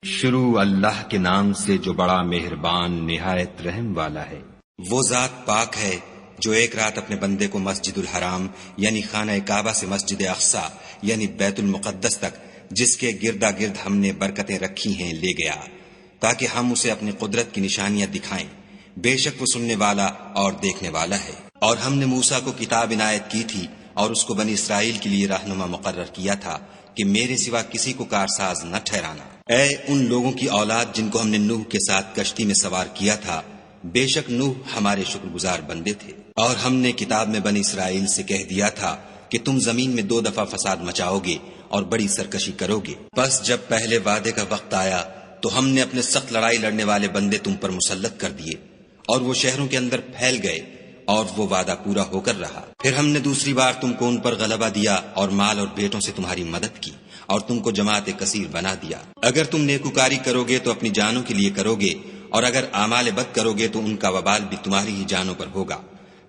شروع اللہ کے نام سے جو بڑا مہربان نہایت رحم والا ہے۔ وہ ذات پاک ہے جو ایک رات اپنے بندے کو مسجد الحرام یعنی خانہ کعبہ سے مسجد اقصی یعنی بیت المقدس تک جس کے گردا گرد ہم نے برکتیں رکھی ہیں لے گیا تاکہ ہم اسے اپنی قدرت کی نشانیاں دکھائیں۔ بے شک وہ سننے والا اور دیکھنے والا ہے۔ اور ہم نے موسیٰ کو کتاب عنایت کی تھی اور اس کو بنی اسرائیل کے لیے رہنما مقرر کیا تھا کہ میرے سوا کسی کو کارساز نہ ٹھہرانا۔ اے ان لوگوں کی اولاد جن کو ہم نے نوح کے ساتھ کشتی میں سوار کیا تھا، بے شک نوح ہمارے شکر گزار بندے تھے۔ اور ہم نے کتاب میں بنی اسرائیل سے کہہ دیا تھا کہ تم زمین میں 2 دفعہ فساد مچاؤ گے اور بڑی سرکشی کرو گے۔ بس جب پہلے وعدے کا وقت آیا تو ہم نے اپنے سخت لڑائی لڑنے والے بندے تم پر مسلط کر دیے اور وہ شہروں کے اندر پھیل گئے اور وہ وعدہ پورا ہو کر رہا۔ پھر ہم نے دوسری بار تم کو ان پر غلبہ دیا اور مال اور بیٹوں سے تمہاری مدد کی اور تم کو جماعت کثیر بنا دیا۔ اگر تم نیکوکاری کرو گے تو اپنی جانوں کے لیے کرو گے اور اگر اعمال بد کرو گے تو ان کا وبال بھی تمہاری ہی جانوں پر ہوگا۔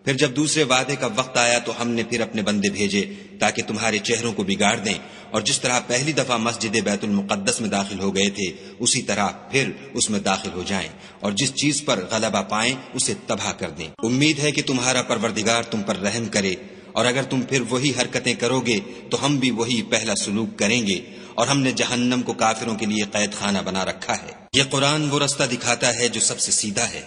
پھر جب دوسرے وعدے کا وقت آیا تو ہم نے پھر اپنے بندے بھیجے تاکہ تمہارے چہروں کو بگاڑ دیں، اور جس طرح پہلی دفعہ مسجد بیت المقدس میں داخل ہو گئے تھے اسی طرح پھر اس میں داخل ہو جائیں، اور جس چیز پر غلبہ پائیں اسے تباہ کر دیں۔ امید ہے کہ تمہارا پروردگار تم پر رحم کرے، اور اگر تم پھر وہی حرکتیں کرو گے تو ہم بھی وہی پہلا سلوک کریں گے، اور ہم نے جہنم کو کافروں کے لیے قید خانہ بنا رکھا ہے۔ یہ قرآن وہ رستہ دکھاتا ہے جو سب سے سیدھا ہے،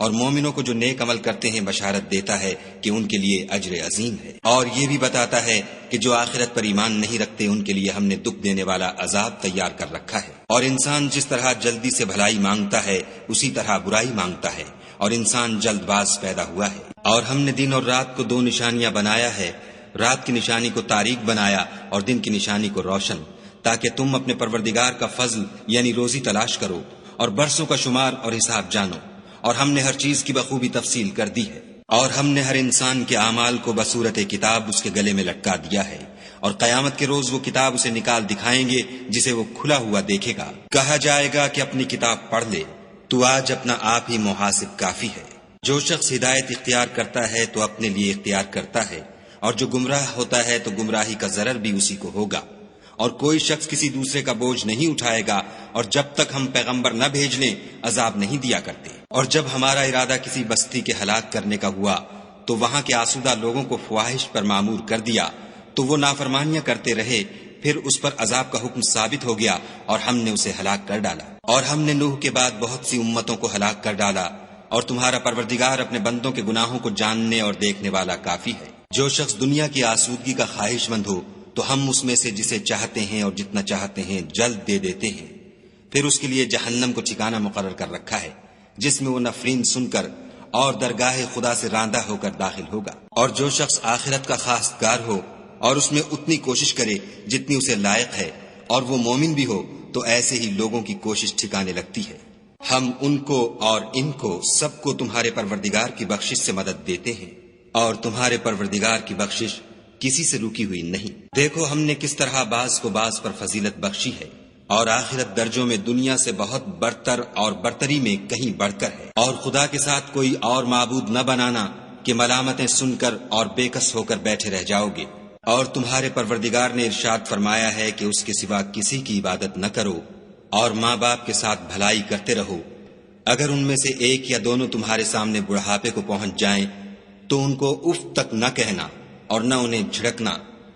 اور مومنوں کو جو نیک عمل کرتے ہیں بشارت دیتا ہے کہ ان کے لیے اجر عظیم ہے، اور یہ بھی بتاتا ہے کہ جو آخرت پر ایمان نہیں رکھتے ان کے لیے ہم نے دکھ دینے والا عذاب تیار کر رکھا ہے۔ اور انسان جس طرح جلدی سے بھلائی مانگتا ہے اسی طرح برائی مانگتا ہے، اور انسان جلد باز پیدا ہوا ہے۔ اور ہم نے دن اور رات کو 2 نشانیاں بنایا ہے، رات کی نشانی کو تاریک بنایا اور دن کی نشانی کو روشن، تاکہ تم اپنے پروردگار کا فضل یعنی روزی تلاش کرو اور برسوں کا شمار اور حساب جانو۔ اور ہم نے ہر چیز کی بخوبی تفصیل کر دی ہے، اور ہم نے ہر انسان کے اعمال کو بصورت کتاب اس کے گلے میں لٹکا دیا ہے، اور قیامت کے روز وہ کتاب اسے نکال دکھائیں گے جسے وہ کھلا ہوا دیکھے گا۔ کہا جائے گا کہ اپنی کتاب پڑھ لے، تو آج اپنا آپ ہی محاسب کافی ہے۔ جو شخص ہدایت اختیار کرتا ہے تو اپنے لیے اختیار کرتا ہے، اور جو گمراہ ہوتا ہے تو گمراہی کا ضرر بھی اسی کو ہوگا۔ اور کوئی شخص کسی دوسرے کا بوجھ نہیں اٹھائے گا، اور جب تک ہم پیغمبر نہ بھیج لیں عذاب نہیں دیا کرتے۔ اور جب ہمارا ارادہ کسی بستی کے ہلاک کرنے کا ہوا تو وہاں کے آسودہ لوگوں کو فواحش پر معمور کر دیا تو وہ نافرمانیاں کرتے رہے، پھر اس پر عذاب کا حکم ثابت ہو گیا اور ہم نے اسے ہلاک کر ڈالا۔ اور ہم نے نوح کے بعد بہت سی امتوں کو ہلاک کر ڈالا، اور تمہارا پروردگار اپنے بندوں کے گناہوں کو جاننے اور دیکھنے والا کافی ہے۔ جو شخص دنیا کی آسودگی کا خواہش مند ہو تو ہم اس میں سے جسے چاہتے ہیں اور جتنا چاہتے ہیں جلد دے دیتے ہیں، پھر اس کے لیے جہنم کو ٹھکانہ مقرر کر رکھا ہے جس میں وہ نفرین سن کر اور درگاہ خدا سے راندہ ہو کر داخل ہوگا۔ اور جو شخص آخرت کا خواستگار ہو اور اس میں اتنی کوشش کرے جتنی اسے لائق ہے اور وہ مومن بھی ہو تو ایسے ہی لوگوں کی کوشش ٹھکانے لگتی ہے۔ ہم ان کو اور ان کو سب کو تمہارے پروردگار کی بخشش سے مدد دیتے ہیں، اور تمہارے پروردگار کی بخشش کسی سے رکی ہوئی نہیں۔ دیکھو ہم نے کس طرح بعض کو بعض پر فضیلت بخشی ہے، اور آخرت درجوں میں دنیا سے بہت برتر اور برتری میں کہیں بڑھ کر ہے۔ اور خدا کے ساتھ کوئی اور معبود نہ بنانا کہ ملامتیں سن کر اور بے کس ہو کر بیٹھے رہ جاؤ گے۔ اور تمہارے پروردگار نے ارشاد فرمایا ہے کہ اس کے سوا کسی کی عبادت نہ کرو، اور ماں باپ کے ساتھ بھلائی کرتے رہو۔ اگر ان میں سے ایک یا دونوں تمہارے سامنے بڑھاپے کو پہنچ جائیں تو ان کو اف تک نہ کہنا اور نہ انہیں جھڑکنا،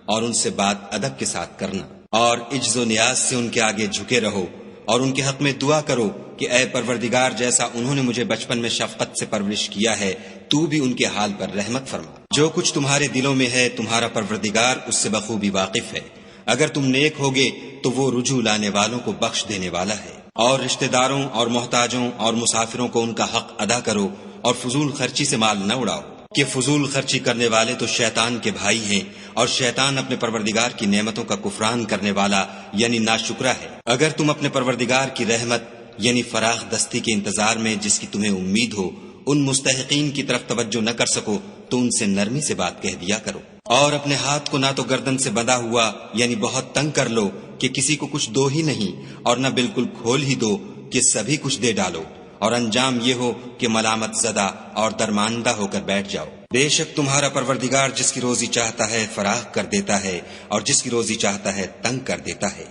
اور ان سے بات ادب کے ساتھ کرنا، اور عجز و نیاز سے ان کے آگے جھکے رہو، اور ان کے حق میں دعا کرو کہ اے پروردگار جیسا انہوں نے مجھے بچپن میں شفقت سے پرورش کیا ہے تو بھی ان کے حال پر رحمت فرما۔ جو کچھ تمہارے دلوں میں ہے تمہارا پروردگار اس سے بخوبی واقف ہے۔ اگر تم نیک ہوگے تو وہ رجوع لانے والوں کو بخش دینے والا ہے۔ اور رشتہ داروں اور محتاجوں اور مسافروں کو ان کا حق ادا کرو، اور فضول خرچی سے مال نہ اڑاؤ، کہ فضول خرچی کرنے والے تو شیطان کے بھائی ہیں، اور شیطان اپنے پروردگار کی نعمتوں کا کفران کرنے والا یعنی ناشکرا ہے۔ اگر تم اپنے پروردگار کی رحمت یعنی فراخ دستی کے انتظار میں جس کی تمہیں امید ہو ان مستحقین کی طرف توجہ نہ کر سکو تو ان سے نرمی سے بات کہہ دیا کرو، اور اپنے ہاتھ کو نہ تو گردن سے بندھا ہوا یعنی بہت تنگ کر لو کہ کسی کو کچھ دو ہی نہیں، اور نہ بالکل کھول ہی دو کہ سبھی کچھ دے ڈالو، اور انجام یہ ہو کہ ملامت زدہ اور درماندہ ہو کر بیٹھ جاؤ۔ بے شک تمہارا پروردگار جس کی روزی چاہتا ہے فراخ کر دیتا ہے، اور جس کی روزی چاہتا ہے تنگ کر دیتا ہے۔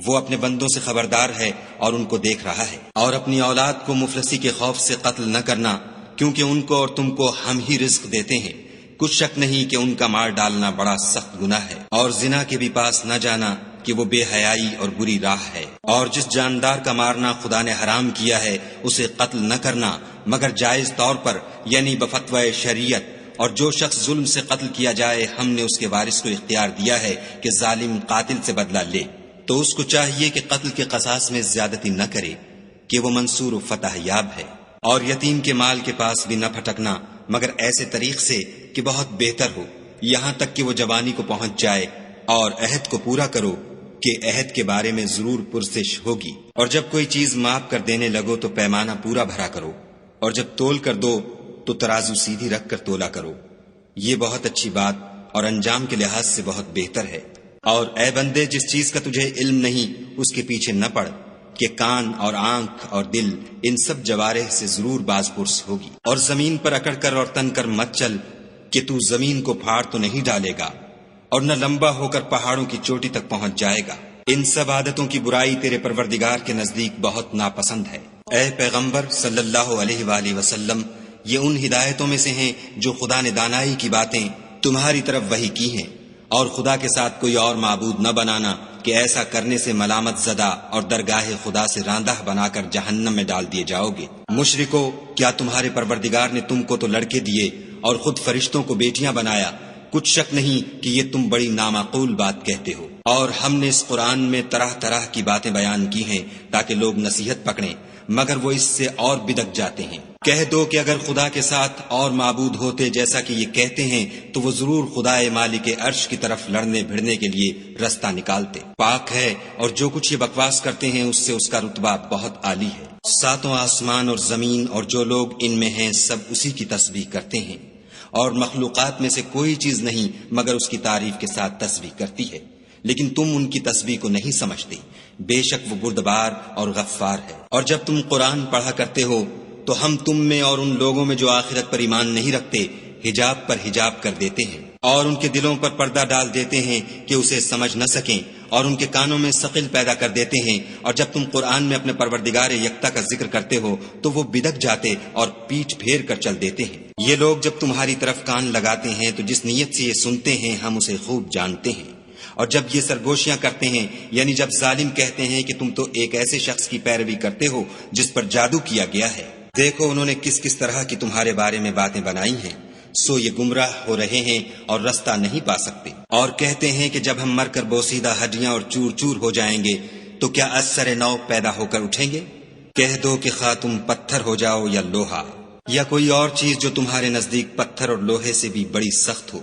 وہ اپنے بندوں سے خبردار ہے اور ان کو دیکھ رہا ہے۔ اور اپنی اولاد کو مفلسی کے خوف سے قتل نہ کرنا، کیونکہ ان کو اور تم کو ہم ہی رزق دیتے ہیں، کچھ شک نہیں کہ ان کا مار ڈالنا بڑا سخت گناہ ہے۔ اور زنا کے بھی پاس نہ جانا کہ وہ بے حیائی اور بری راہ ہے۔ اور جس جاندار کا مارنا خدا نے حرام کیا ہے اسے قتل نہ کرنا مگر جائز طور پر، یعنی بفتوی شریعت۔ اور جو شخص ظلم سے قتل کیا جائے ہم نے اس کے وارث کو اختیار دیا ہے کہ ظالم قاتل سے بدلہ لے، تو اس کو چاہیے کہ قتل کے قصاص میں زیادتی نہ کرے کہ وہ منصور و فتح یاب ہے۔ اور یتیم کے مال کے پاس بھی نہ پھٹکنا مگر ایسے طریق سے کہ بہت بہتر ہو، یہاں تک کہ وہ جوانی کو پہنچ جائے۔ اور عہد کو پورا کرو کہ عہد کے بارے میں ضرور پرسش ہوگی۔ اور جب کوئی چیز ماپ کر دینے لگو تو پیمانہ پورا بھرا کرو، اور جب تول کر دو تو ترازو سیدھی رکھ کر تولا کرو، یہ بہت اچھی بات اور انجام کے لحاظ سے بہت بہتر ہے۔ اور اے بندے، جس چیز کا تجھے علم نہیں اس کے پیچھے نہ پڑ کہ کان اور آنکھ اور دل ان سب جوارح سے ضرور باز پرس ہوگی۔ اور زمین پر اکڑ کر اور تن کر مت چل کہ تو زمین کو پھاڑ تو نہیں ڈالے گا اور نہ لمبا ہو کر پہاڑوں کی چوٹی تک پہنچ جائے گا۔ ان سب عادتوں کی برائی تیرے پروردگار کے نزدیک بہت ناپسند ہے۔ اے پیغمبر صلی اللہ علیہ وآلہ وسلم، یہ ان ہدایتوں میں سے ہیں جو خدا نے دانائی کی باتیں تمہاری طرف وحی کی ہیں، اور خدا کے ساتھ کوئی اور معبود نہ بنانا کہ ایسا کرنے سے ملامت زدہ اور درگاہ خدا سے راندہ بنا کر جہنم میں ڈال دیے جاؤ گے۔ مشرکو، کیا تمہارے پروردگار نے تم کو تو لڑکے دیے اور خود فرشتوں کو بیٹیاں بنایا؟ کچھ شک نہیں کہ یہ تم بڑی نامعقول بات کہتے ہو۔ اور ہم نے اس قرآن میں طرح طرح کی باتیں بیان کی ہیں تاکہ لوگ نصیحت پکڑیں، مگر وہ اس سے اور بدک جاتے ہیں۔ کہہ دو کہ اگر خدا کے ساتھ اور معبود ہوتے جیسا کہ یہ کہتے ہیں تو وہ ضرور خدائے مالک عرش کی طرف لڑنے بھڑنے کے لیے رستہ نکالتے۔ پاک ہے اور جو کچھ یہ بکواس کرتے ہیں اس سے اس کا رتبہ بہت عالی ہے۔ ساتوں آسمان اور زمین اور جو لوگ ان میں ہیں سب اسی کی تسبیح کرتے ہیں، اور مخلوقات میں سے کوئی چیز نہیں مگر اس کی تعریف کے ساتھ تسبیح کرتی ہے، لیکن تم ان کی تسبیح کو نہیں سمجھتے۔ بے شک وہ بردبار اور غفار ہے۔ اور جب تم قرآن پڑھا کرتے ہو تو ہم تم میں اور ان لوگوں میں جو آخرت پر ایمان نہیں رکھتے حجاب پر حجاب کر دیتے ہیں، اور ان کے دلوں پر پردہ ڈال دیتے ہیں کہ اسے سمجھ نہ سکیں، اور ان کے کانوں میں ثقل پیدا کر دیتے ہیں۔ اور جب تم قرآن میں اپنے پروردگار یکتا کا ذکر کرتے ہو تو وہ بدک جاتے اور پیٹھ پھیر کر چل دیتے ہیں۔ یہ لوگ جب تمہاری طرف کان لگاتے ہیں تو جس نیت سے یہ سنتے ہیں ہم اسے خوب جانتے ہیں، اور جب یہ سرگوشیاں کرتے ہیں، یعنی جب ظالم کہتے ہیں کہ تم تو ایک ایسے شخص کی پیروی کرتے ہو جس پر جادو کیا گیا ہے، دیکھو انہوں نے کس کس طرح کی تمہارے بارے میں باتیں بنائی ہیں، سو یہ گمراہ ہو رہے ہیں اور رستہ نہیں پا سکتے۔ اور کہتے ہیں کہ جب ہم مر کر بوسیدہ ہڈیاں اور چور چور ہو جائیں گے تو کیا از سر نو پیدا ہو کر اٹھیں گے؟ کہہ دو کہ خواہ تم پتھر ہو جاؤ یا لوہا یا کوئی اور چیز جو تمہارے نزدیک پتھر اور لوہے سے بھی بڑی سخت ہو،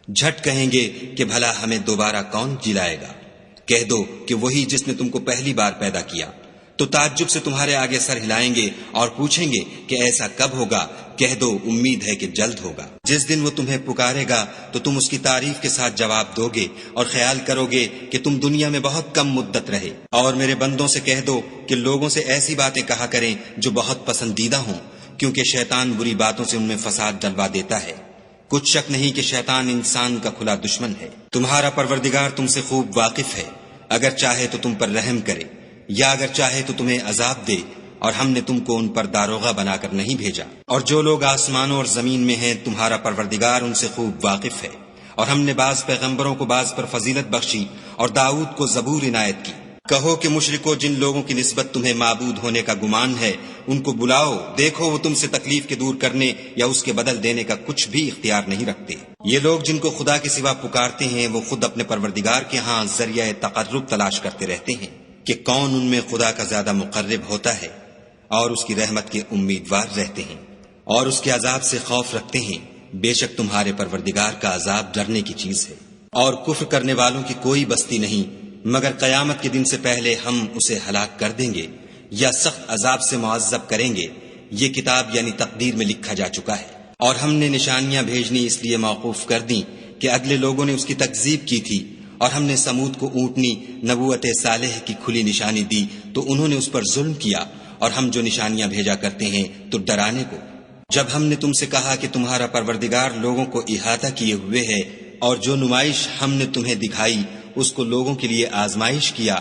جھٹ کہیں گے کہ بھلا ہمیں دوبارہ کون جلائے گا؟ کہہ دو کہ وہی جس نے تم کو پہلی بار پیدا کیا، تو تعجب سے تمہارے آگے سر ہلائیں گے اور پوچھیں گے کہ ایسا کب ہوگا؟ کہہ دو امید ہے کہ جلد ہوگا۔ جس دن وہ تمہیں پکارے گا تو تم اس کی تعریف کے ساتھ جواب دو گے اور خیال کرو گے کہ تم دنیا میں بہت کم مدت رہے۔ اور میرے بندوں سے کہہ دو کہ لوگوں سے ایسی باتیں کہا کریں جو بہت پسندیدہ ہوں، کیونکہ شیطان بری باتوں سے ان میں فساد ڈلوا دیتا ہے۔ کچھ شک نہیں کہ شیطان انسان کا کھلا دشمن ہے۔ تمہارا پروردگار تم سے خوب واقف ہے، اگر چاہے تو تم پر رحم کرے یا اگر چاہے تو تمہیں عذاب دے، اور ہم نے تم کو ان پر داروغہ بنا کر نہیں بھیجا۔ اور جو لوگ آسمانوں اور زمین میں ہیں تمہارا پروردگار ان سے خوب واقف ہے۔ اور ہم نے بعض پیغمبروں کو بعض پر فضیلت بخشی اور داؤد کو زبور عنایت کی۔ کہو کہ مشرکو، جن لوگوں کی نسبت تمہیں معبود ہونے کا گمان ہے ان کو بلاؤ، دیکھو وہ تم سے تکلیف کے دور کرنے یا اس کے بدل دینے کا کچھ بھی اختیار نہیں رکھتے۔ یہ لوگ جن کو خدا کے سوا پکارتے ہیں وہ خود اپنے پروردگار کے ہاں ذریعہ تقرب تلاش کرتے رہتے ہیں کہ کون ان میں خدا کا زیادہ مقرب ہوتا ہے، اور اس کی رحمت کے امیدوار رہتے ہیں اور اس کے عذاب سے خوف رکھتے ہیں۔ بے شک تمہارے پروردگار کا عذاب ڈرنے کی چیز ہے۔ اور کفر کرنے والوں کی کوئی بستی نہیں مگر قیامت کے دن سے پہلے ہم اسے ہلاک کر دیں گے یا سخت عذاب سے معذب کریں گے۔ یہ کتاب یعنی تقدیر میں لکھا جا چکا ہے۔ اور ہم نے نشانیاں بھیجنی اس لیے موقوف کر دیں کہ اگلے لوگوں نے اس کی تکذیب کی تھی، اور ہم نے سمود کو اونٹنی نبوت صالح کی کھلی نشانی دی تو انہوں نے اس پر ظلم کیا، اور ہم جو نشانیاں بھیجا کرتے ہیں تو ڈرانے کو۔ جب ہم نے تم سے کہا کہ تمہارا پروردگار لوگوں کو احاطہ کیے ہوئے ہے، اور جو نمائش ہم نے تمہیں دکھائی اس کو لوگوں کے لیے آزمائش کیا،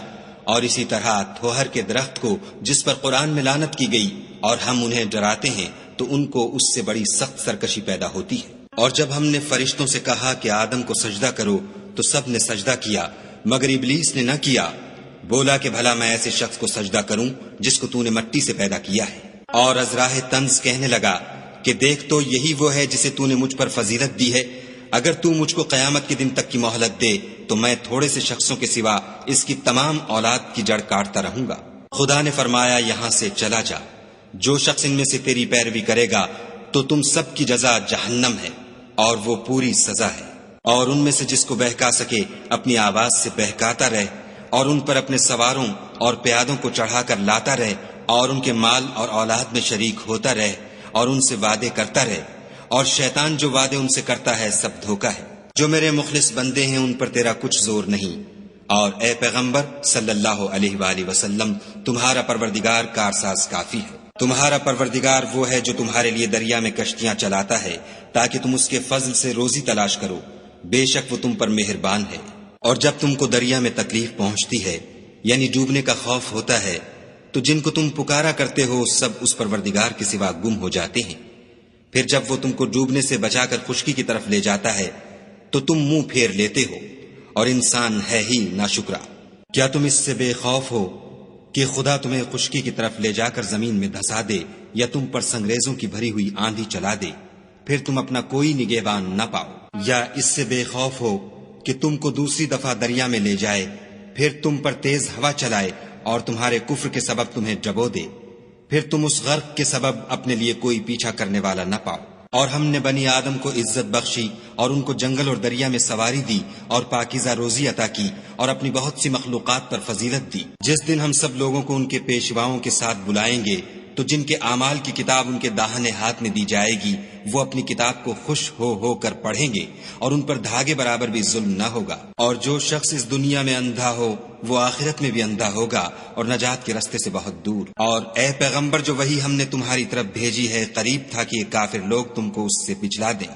اور اسی طرح تھوہر کے درخت کو جس پر قرآن میں لعنت کی گئی اور ہم انہیں ڈراتے ہیں تو ان کو اس سے بڑی سخت سرکشی پیدا ہوتی ہے۔ اور جب ہم نے فرشتوں سے کہا کہ آدم کو سجدہ کرو تو سب نے سجدہ کیا مگر ابلیس نے نہ کیا، بولا کہ بھلا میں ایسے شخص کو سجدہ کروں جس کو تو نے مٹی سے پیدا کیا ہے۔ اور از راہ طنز کہنے لگا کہ دیکھ تو یہی وہ ہے جسے تو نے مجھ پر فضیلت دی ہے، اگر تو مجھ کو قیامت کے دن تک کی مہلت دے تو میں تھوڑے سے شخصوں کے سوا اس کی تمام اولاد کی جڑ کاٹتا رہوں گا۔ خدا نے فرمایا یہاں سے چلا جا، جو شخص ان میں سے تیری پیروی کرے گا تو تم سب کی جزا جہنم ہے اور وہ پوری سزا ہے۔ اور ان میں سے جس کو بہکا سکے اپنی آواز سے بہکاتا رہے اور ان پر اپنے سواروں اور پیادوں کو چڑھا کر لاتا رہے اور ان کے مال اور اولاد میں شریک ہوتا رہے اور ان سے وعدے کرتا رہے، اور شیطان جو وعدے ان سے کرتا ہے سب دھوکا ہے۔ جو میرے مخلص بندے ہیں ان پر تیرا کچھ زور نہیں، اور اے پیغمبر صلی اللہ علیہ وآلہ وسلم تمہارا پروردگار کارساز کافی ہے۔ تمہارا پروردگار وہ ہے جو تمہارے لیے دریا میں کشتیاں چلاتا ہے تاکہ تم اس کے فضل سے روزی تلاش کرو، بے شک وہ تم پر مہربان ہے۔ اور جب تم کو دریا میں تکلیف پہنچتی ہے یعنی ڈوبنے کا خوف ہوتا ہے تو جن کو تم پکارا کرتے ہو سب اس پروردگار کے سوا گم ہو جاتے ہیں، پھر جب وہ تم کو ڈوبنے سے بچا کر خشکی کی طرف لے جاتا ہے تو تم منہ پھیر لیتے ہو، اور انسان ہے ہی ناشکرا۔ کیا تم اس سے بے خوف ہو کہ خدا تمہیں خشکی کی طرف لے جا کر زمین میں دھسا دے یا تم پر سنگریزوں کی بھری ہوئی آندھی چلا دے، پھر تم اپنا کوئی نگہبان نہ پاؤ؟ یا اس سے بے خوف ہو کہ تم کو دوسری دفعہ دریا میں لے جائے، پھر تم پر تیز ہوا چلائے اور تمہارے کفر کے سبب تمہیں ڈبو دے، پھر تم اس غرق کے سبب اپنے لیے کوئی پیچھا کرنے والا نہ پاؤ؟ اور ہم نے بنی آدم کو عزت بخشی اور ان کو جنگل اور دریا میں سواری دی اور پاکیزہ روزی عطا کی اور اپنی بہت سی مخلوقات پر فضیلت دی۔ جس دن ہم سب لوگوں کو ان کے پیشواؤں کے ساتھ بلائیں گے تو جن کے اعمال کی کتاب ان کے داہنے ہاتھ میں دی جائے گی وہ اپنی کتاب کو خوش ہو کر پڑھیں گے اور ان پر دھاگے برابر بھی ظلم نہ ہوگا۔ اور جو شخص اس دنیا میں اندھا ہو وہ آخرت میں بھی اندھا ہوگا اور نجات کے راستے سے بہت دور۔ اور اے پیغمبر جو وحی ہم نے تمہاری طرف بھیجی ہے قریب تھا کہ یہ کافر لوگ تم کو اس سے پچھلا دیں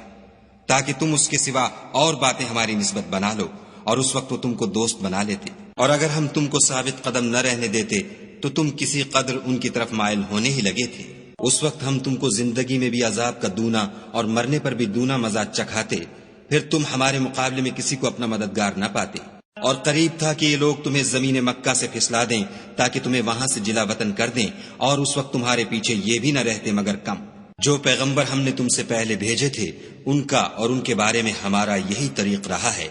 تاکہ تم اس کے سوا اور باتیں ہماری نسبت بنا لو، اور اس وقت وہ تم کو دوست بنا لیتے۔ اور اگر ہم تم کو ثابت قدم نہ رہنے دیتے تو تم کسی قدر ان کی طرف مائل ہونے ہی لگے تھے۔ اس وقت ہم تم کو زندگی میں بھی عذاب کا دونا اور مرنے پر بھی دونا مزہ چکھاتے، پھر تم ہمارے مقابلے میں کسی کو اپنا مددگار نہ پاتے۔ اور قریب تھا کہ یہ لوگ تمہیں زمین مکہ سے پھسلا دیں تاکہ تمہیں وہاں سے جلا وطن کر دیں، اور اس وقت تمہارے پیچھے یہ بھی نہ رہتے مگر کم۔ جو پیغمبر ہم نے تم سے پہلے بھیجے تھے ان کا اور ان کے بارے میں ہمارا یہی طریق رہا ہے،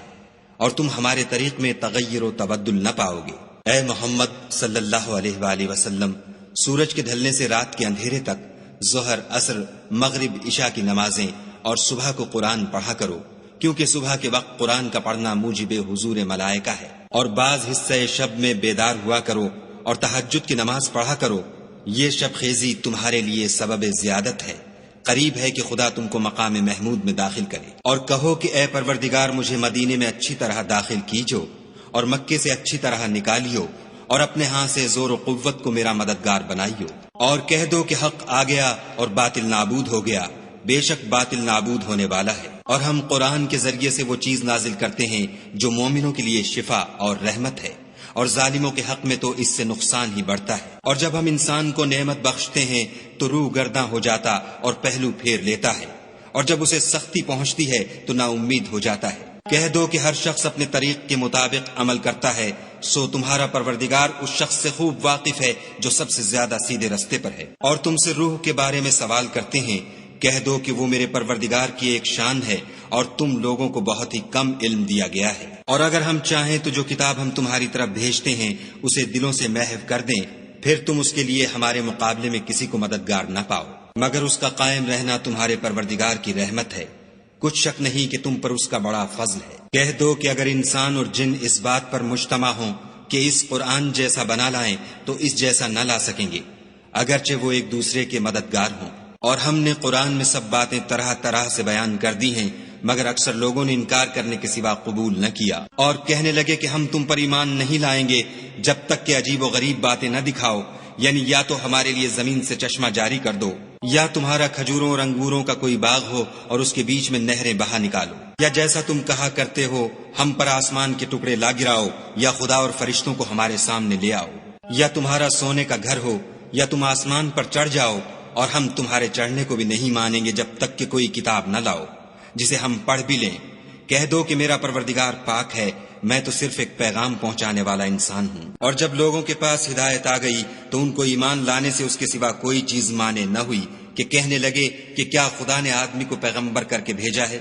اور تم ہمارے طریق میں تغیر و تبدل نہ پاؤ گے۔ اے محمد صلی اللہ علیہ وآلہ وسلم سورج کے ڈھلنے سے رات کے اندھیرے تک ظہر، عصر، مغرب، عشاء کی نمازیں اور صبح کو قرآن پڑھا کرو، کیونکہ صبح کے وقت قرآن کا پڑھنا موجب حضور ملائکہ ہے۔ اور بعض حصہ شب میں بیدار ہوا کرو اور تہجد کی نماز پڑھا کرو، یہ شب خیزی تمہارے لیے سبب زیادت ہے، قریب ہے کہ خدا تم کو مقام محمود میں داخل کرے۔ اور کہو کہ اے پروردگار مجھے مدینے میں اچھی طرح داخل کیجو اور مکے سے اچھی طرح نکالیو، اور اپنے ہاں سے زور و قوت کو میرا مددگار بنائیو۔ اور کہہ دو کہ حق آ گیا اور باطل نابود ہو گیا، بے شک باطل نابود ہونے والا ہے۔ اور ہم قرآن کے ذریعے سے وہ چیز نازل کرتے ہیں جو مومنوں کے لیے شفا اور رحمت ہے، اور ظالموں کے حق میں تو اس سے نقصان ہی بڑھتا ہے۔ اور جب ہم انسان کو نعمت بخشتے ہیں تو روح گرداں ہو جاتا اور پہلو پھیر لیتا ہے، اور جب اسے سختی پہنچتی ہے تو نا امید ہو جاتا ہے۔ کہہ دو کہ ہر شخص اپنے طریق کے مطابق عمل کرتا ہے، سو تمہارا پروردگار اس شخص سے خوب واقف ہے جو سب سے زیادہ سیدھے رستے پر ہے۔ اور تم سے روح کے بارے میں سوال کرتے ہیں، کہہ دو کہ وہ میرے پروردگار کی ایک شان ہے اور تم لوگوں کو بہت ہی کم علم دیا گیا ہے۔ اور اگر ہم چاہیں تو جو کتاب ہم تمہاری طرف بھیجتے ہیں اسے دلوں سے محو کر دیں، پھر تم اس کے لیے ہمارے مقابلے میں کسی کو مددگار نہ پاؤ، مگر اس کا قائم رہنا تمہارے پروردگار کی رحمت ہے، کچھ شک نہیں کہ تم پر اس کا بڑا فضل ہے۔ کہہ دو کہ اگر انسان اور جن اس بات پر مجتمع ہوں کہ اس قرآن جیسا بنا لائیں تو اس جیسا نہ لا سکیں گے، اگرچہ وہ ایک دوسرے کے مددگار ہوں۔ اور ہم نے قرآن میں سب باتیں طرح طرح سے بیان کر دی ہیں، مگر اکثر لوگوں نے انکار کرنے کے سوا قبول نہ کیا، اور کہنے لگے کہ ہم تم پر ایمان نہیں لائیں گے جب تک کہ عجیب و غریب باتیں نہ دکھاؤ یعنی یا تو ہمارے لیے زمین سے چشمہ جاری کر دو، یا تمہارا کھجوروں اور انگوروں کا کوئی باغ ہو اور اس کے بیچ میں نہریں بہا نکالو، یا جیسا تم کہا کرتے ہو ہم پر آسمان کے ٹکڑے لا گراؤ، یا خدا اور فرشتوں کو ہمارے سامنے لے آؤ، یا تمہارا سونے کا گھر ہو، یا تم آسمان پر چڑھ جاؤ اور ہم تمہارے چڑھنے کو بھی نہیں مانیں گے جب تک کہ کوئی کتاب نہ لاؤ جسے ہم پڑھ بھی لیں۔ کہہ دو کہ میرا پروردگار پاک ہے، میں تو صرف ایک پیغام پہنچانے والا انسان ہوں۔ اور جب لوگوں کے پاس ہدایت آ گئی تو ان کو ایمان لانے سے اس کے سوا کوئی چیز مانے نہ ہوئی کہ کہنے لگے کہ کیا خدا نے آدمی کو پیغمبر کر کے بھیجا ہے؟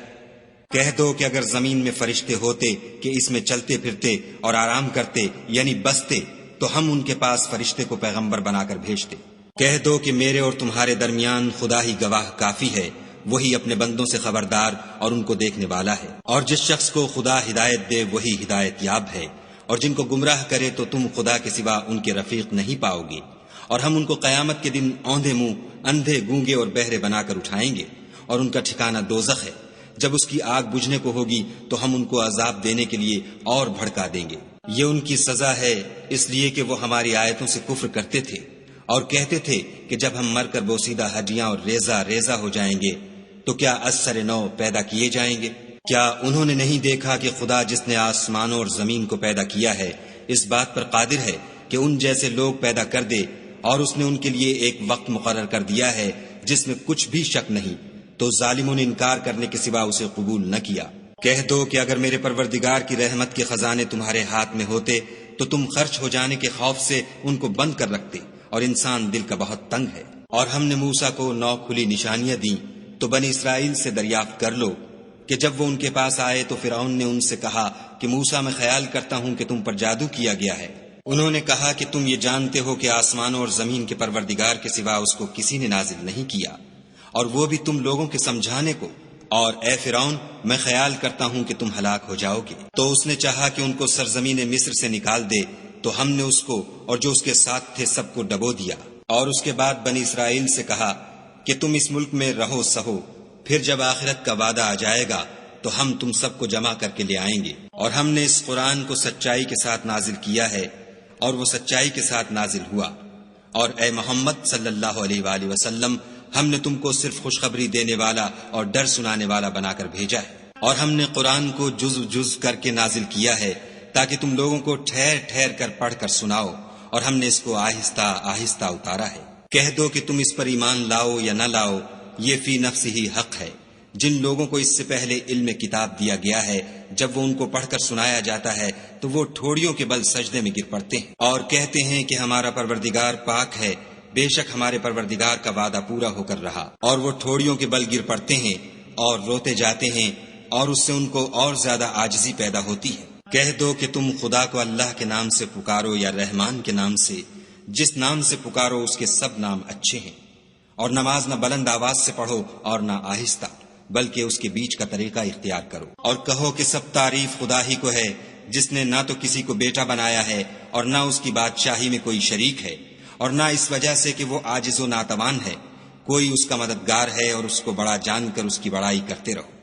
کہہ دو کہ اگر زمین میں فرشتے ہوتے کہ اس میں چلتے پھرتے اور آرام کرتے یعنی بستے تو ہم ان کے پاس فرشتے کو پیغمبر بنا کر بھیجتے۔ کہہ دو کہ میرے اور تمہارے درمیان خدا ہی گواہ کافی ہے، وہی اپنے بندوں سے خبردار اور ان کو دیکھنے والا ہے۔ اور جس شخص کو خدا ہدایت دے وہی ہدایت یاب ہے، اور جن کو گمراہ کرے تو تم خدا کے سوا ان کے رفیق نہیں پاؤ گے۔ اور ہم ان کو قیامت کے دن اوندھے منہ، اندھے، گونگے اور بہرے بنا کر اٹھائیں گے، اور ان کا ٹھکانہ دوزخ ہے۔ جب اس کی آگ بجھنے کو ہوگی تو ہم ان کو عذاب دینے کے لیے اور بھڑکا دیں گے۔ یہ ان کی سزا ہے اس لیے کہ وہ ہماری آیتوں سے کفر کرتے تھے اور کہتے تھے کہ جب ہم مر کر بوسیدہ ہڈیاں اور ریزہ ریزہ ہو جائیں گے تو کیا از سر نو پیدا کیے جائیں گے؟ کیا انہوں نے نہیں دیکھا کہ خدا جس نے آسمانوں اور زمین کو پیدا کیا ہے اس بات پر قادر ہے کہ ان جیسے لوگ پیدا کر دے، اور اس نے ان کے لیے ایک وقت مقرر کر دیا ہے جس میں کچھ بھی شک نہیں، تو ظالموں نے انکار کرنے کے سوا اسے قبول نہ کیا۔ کہہ دو کہ اگر میرے پروردگار کی رحمت کے خزانے تمہارے ہاتھ میں ہوتے تو تم خرچ ہو جانے کے خوف سے ان کو بند کر رکھتے، اور انسان دل کا بہت تنگ ہے۔ اور ہم نے موسیٰ کو 9 کھلی نشانیاں دیں تو بنی اسرائیل سے دریافت کر لو کہ جب وہ ان کے پاس آئے تو فرعون نے ان سے کہا کہ موسیٰ میں خیال کرتا ہوں کہ تم پر جادو کیا گیا ہے۔ انہوں نے کہا کہ تم یہ جانتے ہو کہ آسمانوں اور زمین کے پروردگار کے سوا اس کو کسی نے نازل نہیں کیا، اور وہ بھی تم لوگوں کے سمجھانے کو، اور اے فرعون میں خیال کرتا ہوں کہ تم ہلاک ہو جاؤ گے۔ تو اس نے چاہا کہ ان کو سرزمین مصر سے نکال دے، تو ہم نے اس کو اور جو اس کے ساتھ تھے سب کو ڈبو دیا، اور اس کے بعد بنی اسرائیل سے کہا کہ تم اس ملک میں رہو سہو، پھر جب آخرت کا وعدہ آ جائے گا تو ہم تم سب کو جمع کر کے لے آئیں گے۔ اور ہم نے اس قرآن کو سچائی کے ساتھ نازل کیا ہے، اور وہ سچائی کے ساتھ نازل ہوا۔ اور اے محمد صلی اللہ علیہ وآلہ وسلم، ہم نے تم کو صرف خوشخبری دینے والا اور ڈر سنانے والا بنا کر بھیجا ہے، اور ہم نے قرآن کو جز جز کر کے نازل کیا ہے تاکہ تم لوگوں کو ٹھہر ٹھہر کر پڑھ کر سناؤ، اور ہم نے اس کو آہستہ آہستہ اتارا ہے۔ کہہ دو کہ تم اس پر ایمان لاؤ یا نہ لاؤ، یہ فی نفس ہی حق ہے۔ جن لوگوں کو اس سے پہلے علم کتاب دیا گیا ہے جب وہ ان کو پڑھ کر سنایا جاتا ہے تو وہ ٹھوڑیوں کے بل سجدے میں گر پڑتے ہیں اور کہتے ہیں کہ ہمارا پروردگار پاک ہے، بے شک ہمارے پروردگار کا وعدہ پورا ہو کر رہا۔ اور وہ ٹھوڑیوں کے بل گر پڑتے ہیں اور روتے جاتے ہیں، اور اس سے ان کو اور زیادہ عاجزی پیدا ہوتی ہے۔ کہہ دو کہ تم خدا کو اللہ کے نام سے پکارو یا رحمان کے نام سے، جس نام سے پکارو اس کے سب نام اچھے ہیں، اور نماز نہ بلند آواز سے پڑھو اور نہ آہستہ، بلکہ اس کے بیچ کا طریقہ اختیار کرو۔ اور کہو کہ سب تعریف خدا ہی کو ہے، جس نے نہ تو کسی کو بیٹا بنایا ہے اور نہ اس کی بادشاہی میں کوئی شریک ہے، اور نہ اس وجہ سے کہ وہ عاجز و ناتوان ہے، کوئی اس کا مددگار ہے، اور اس کو بڑا جان کر اس کی بڑائی کرتے رہو۔